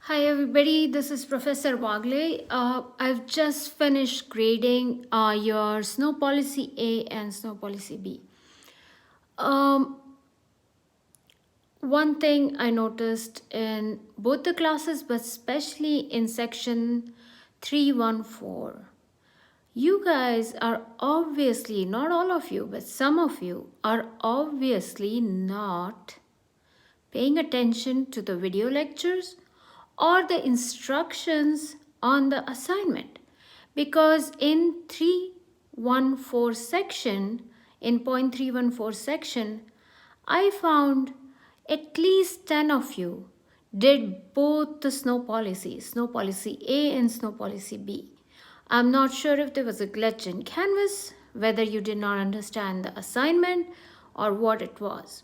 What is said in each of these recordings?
Hi everybody, this is Professor Wagle. I've just finished grading your Snow Policy A and Snow Policy B. Um, One thing I noticed in both the classes, but especially in section 314, you guys are obviously, not all of you, but some of you are obviously not paying attention to the video lectures or the instructions on the assignment, because in 314 section, in point 314 section, I found at least 10 of you did both the snow policy A and snow policy B. I'm not sure if there was a glitch in Canvas, whether you did not understand the assignment or what it was.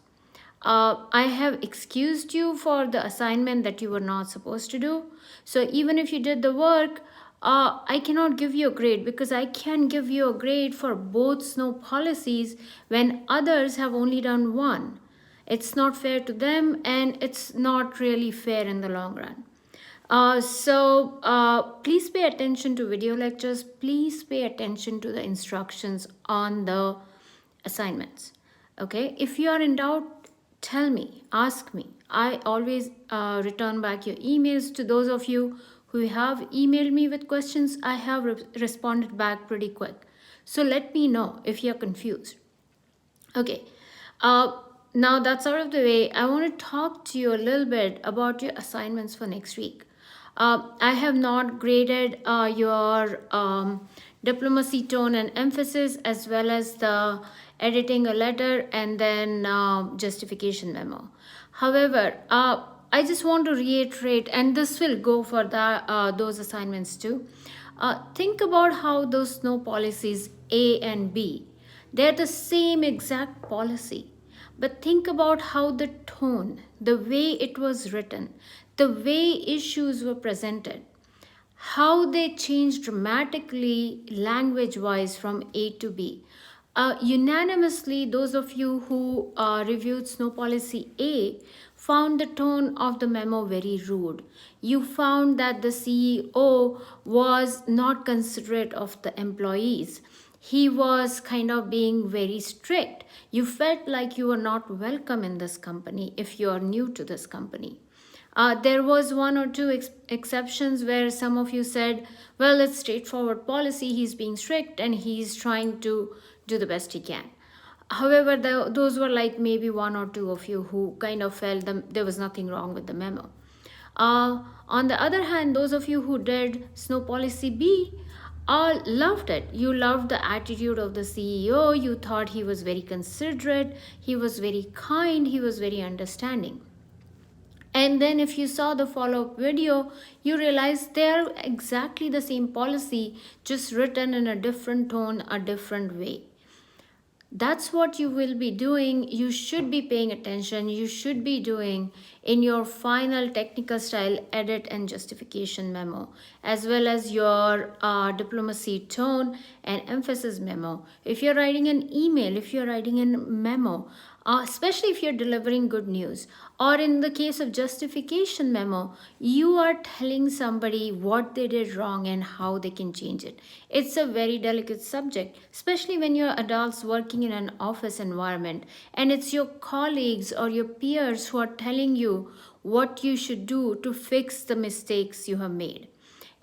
I have excused you for the assignment that you were not supposed to do. So even if you did the work, I cannot give you a grade because I can give you a grade for both snow policies when others have only done one. It's not fair to them and it's not really fair in the long run. Please pay attention to video lectures. Please pay attention to the instructions on the assignments. Okay, if you are in doubt, tell me, ask me. I always return back your emails. To those of you who have emailed me with questions, I have responded back pretty quick. So let me know if you're confused. Okay, now that's out of the way. I want to talk to you a little bit about your assignments for next week. I have not graded your diplomacy tone and emphasis, as well as the editing a letter and then justification memo. However, I just want to reiterate, and this will go for those assignments too. Think about how those snow policies A and B, they're the same exact policy. But think about how the tone, the way it was written, the way issues were presented, how they changed dramatically language wise from A to B. Unanimously, those of you who reviewed Snow Policy A found the tone of the memo very rude. You found that the CEO was not considerate of the employees. He was kind of being very strict. You felt like you were not welcome in this company if you are new to this company. There was one or two exceptions where some of you said, well, it's straightforward policy, he's being strict and he's trying to do the best he can. However, those were like maybe one or two of you who kind of felt there was nothing wrong with the memo. On the other hand, those of you who did Snow Policy B loved it. You loved the attitude of the CEO. You thought he was very considerate, he was very kind, he was very understanding. And then if you saw the follow-up video, you realize they're exactly the same policy, just written in a different tone, a different way. That's what you will be doing. You should be paying attention. You should be doing in your final technical style edit and justification memo, as well as your diplomacy tone and emphasis memo. If you're writing an email, if you're writing a memo, especially if you're delivering good news, or in the case of justification memo, you are telling somebody what they did wrong and how they can change it. It's a very delicate subject, especially when you're adults working in an office environment and it's your colleagues or your peers who are telling you what you should do to fix the mistakes you have made.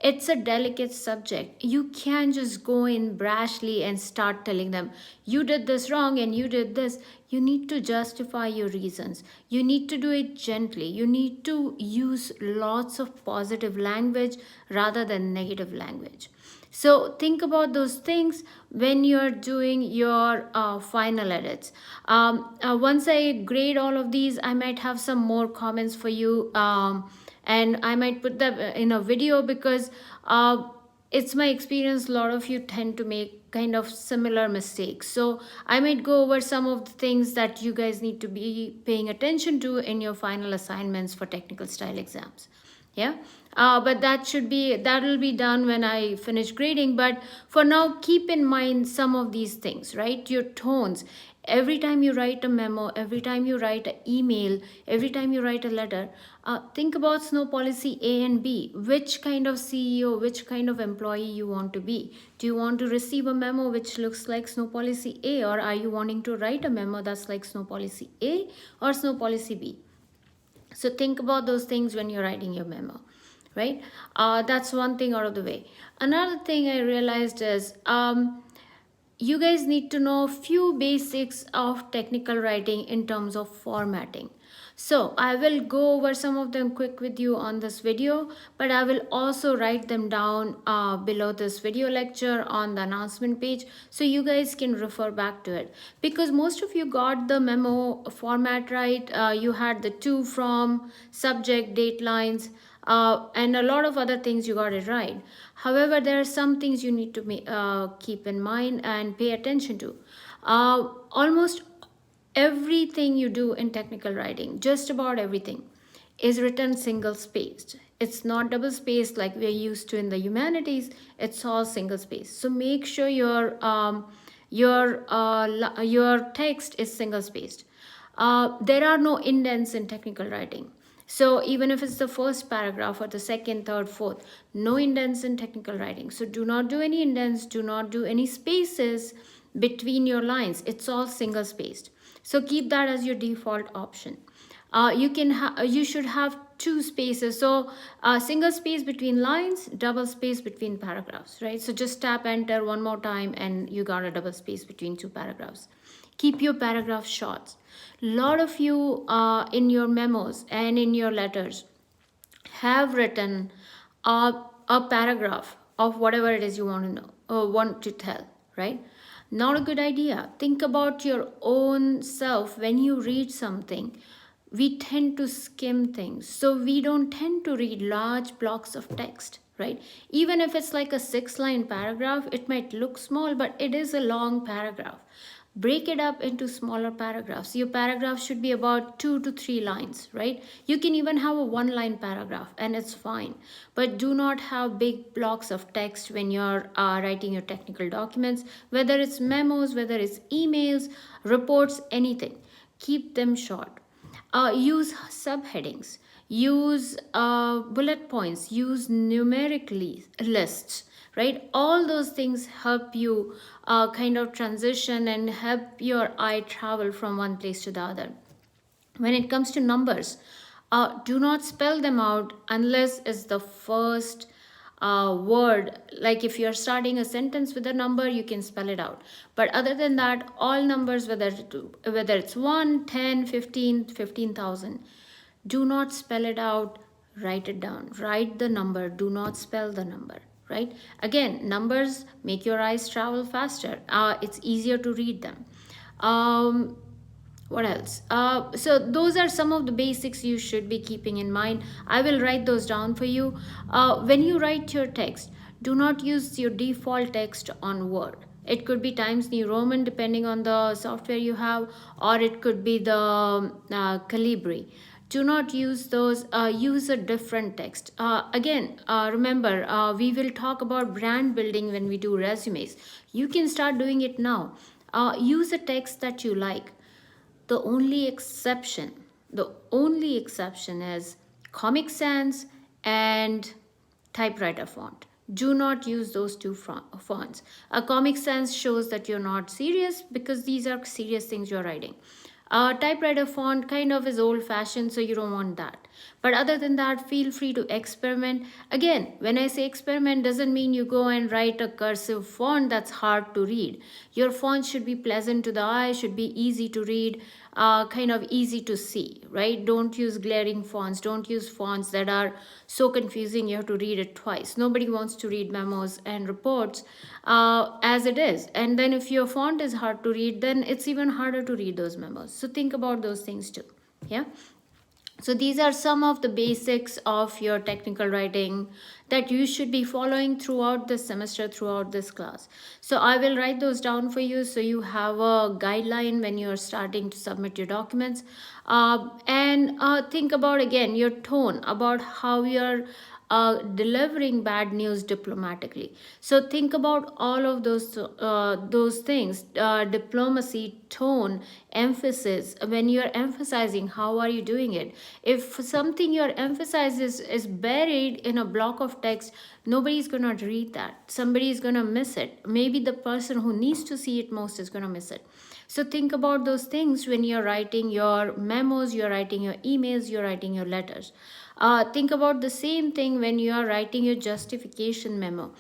It's a delicate subject. You can't just go in brashly and start telling them, you did this wrong and you did this. You need to justify your reasons. You need to do it gently. You need to use lots of positive language rather than negative language. So think about those things when you're doing your final edits. Once I grade all of these, I might have some more comments for you. And I might put that in a video because it's my experience, a lot of you tend to make kind of similar mistakes. So I might go over some of the things that you guys need to be paying attention to in your final assignments for technical style exams. Yeah, but that will be done when I finish grading. But for now, keep in mind some of these things, right? Your tones. Every time you write a memo, every time you write an email, every time you write a letter, think about Snow policy A and B. Which kind of CEO, which kind of employee you want to be? Do you want to receive a memo which looks like Snow policy A, or are you wanting to write a memo that's like Snow policy A or Snow policy B? So think about those things when you're writing your memo, right? That's one thing out of the way. Another thing I realized is you guys need to know a few basics of technical writing in terms of formatting. So I will go over some of them quick with you on this video, but I will also write them down below this video lecture on the announcement page so you guys can refer back to it. Because most of you got the memo format right. You had the to, from, subject, date lines, and a lot of other things you got it right. However, there are some things you need to keep in mind and pay attention to. Almost everything you do in technical writing, just about everything, is written single spaced. It's not double spaced like we're used to in the humanities. It's all single spaced. So make sure your text is single spaced. There are no indents in technical writing. So even if it's the first paragraph or the second, third, fourth, no indents in technical writing. So do not do any indents, do not do any spaces between your lines. It's all single spaced. So keep that as your default option. You should have two spaces. So single space between lines, double space between paragraphs, right? So just tap enter one more time and you got a double space between two paragraphs. Keep your paragraphs short. A lot of you in your memos and in your letters have written a paragraph of whatever it is you want to know or want to tell, right? Not a good idea. Think about your own self when you read something. We tend to skim things, so we don't tend to read large blocks of text, right? Even if it's like a 6-line paragraph, it might look small, but it is a long paragraph. Break it up into smaller paragraphs. Your paragraph should be about 2 to 3 lines, right? You can even have a 1-line paragraph and it's fine. But do not have big blocks of text when you're writing your technical documents, whether it's memos, whether it's emails, reports, anything. Keep them short. Use subheadings, use bullet points, use numerically lists, right? All those things help you kind of transition and help your eye travel from one place to the other. When it comes to numbers, do not spell them out unless it's the first word. Like if you're starting a sentence with a number, you can spell it out. But other than that, all numbers, whether it's 1, 10, 15, 15,000, do not spell it out. Write it down. Write the number. Do not spell the number. Right? Again, numbers make your eyes travel faster. It's easier to read them. What else? So those are some of the basics you should be keeping in mind. I will write those down for you. When you write your text, do not use your default text on Word. It could be Times New Roman depending on the software you have, or it could be the Calibri. Do not use those. Use a different text. Again, remember, we will talk about brand building when we do resumes. You can start doing it now. Use a text that you like. The only exception is Comic Sans and typewriter font. Do not use those two fonts. A Comic Sans shows that you're not serious because these are serious things you're writing. Typewriter font kind of is old fashioned, so you don't want that. But other than that, feel free to experiment. Again, when I say experiment, doesn't mean you go and write a cursive font that's hard to read. Your font should be pleasant to the eye, should be easy to read, kind of easy to see, right? Don't use glaring fonts. Don't use fonts that are so confusing you have to read it twice. Nobody wants to read memos and reports as it is. And then if your font is hard to read, then it's even harder to read those memos. So think about those things too. Yeah. So these are some of the basics of your technical writing that you should be following throughout this semester, throughout this class. So I will write those down for you so you have a guideline when you're starting to submit your documents. And think about, again, your tone, about how you're delivering bad news diplomatically. So think about all of those things: diplomacy, tone, emphasis. When you're emphasizing, how are you doing it? If something you're emphasizing is buried in a block of text, nobody's gonna read that. Somebody is gonna miss it. Maybe the person who needs to see it most is gonna miss it. So think about those things when you're writing your memos, you're writing your emails, you're writing your letters. Think about the same thing when you are writing your justification memo.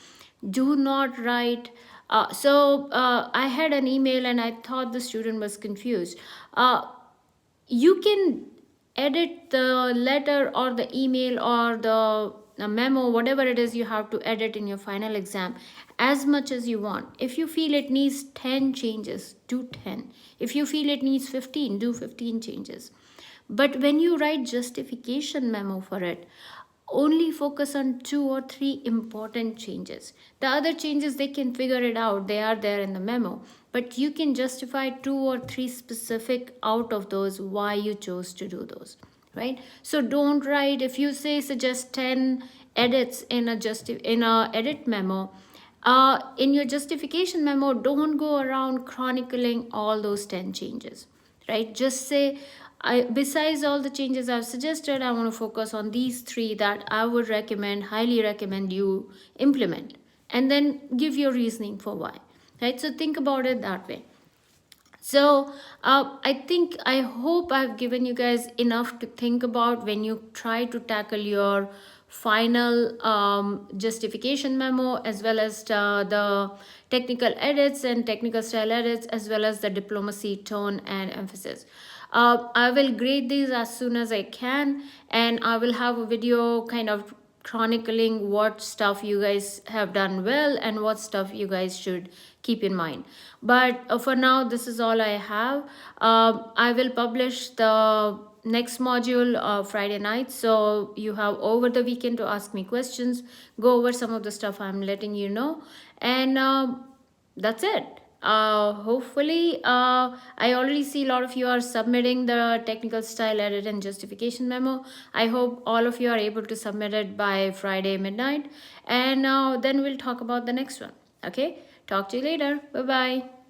Do not write. I had an email and I thought the student was confused. You can edit the letter or the email or the memo, whatever it is you have to edit in your final exam, as much as you want. If you feel it needs 10 changes, do 10. If you feel it needs 15, do 15 changes. But when you write justification memo for it, only focus on 2 or 3 important changes. The other changes, they can figure it out, they are there in the memo, but you can justify 2 or 3 specific out of those why you chose to do those, right? So don't write, if you say suggest 10 edits in a edit memo, in your justification memo, don't go around chronicling all those 10 changes, right? Just say, besides all the changes I've suggested, I want to focus on these 3 that I would highly recommend you implement, and then give your reasoning for why, right? So think about it that way. So I hope I've given you guys enough to think about when you try to tackle your final justification memo, as well as the technical edits and technical style edits, as well as the diplomacy, tone, and emphasis. I will grade these as soon as I can, and I will have a video kind of chronicling what stuff you guys have done well and what stuff you guys should keep in mind. But for now, this is all I have. I will publish the next module Friday night, so you have over the weekend to ask me questions, go over some of the stuff I'm letting you know, and that's it. Hopefully, I already see a lot of you are submitting the technical style edit and justification memo. I hope all of you are able to submit it by Friday midnight, and then we'll talk about the next one. Okay, talk to you later. Bye bye.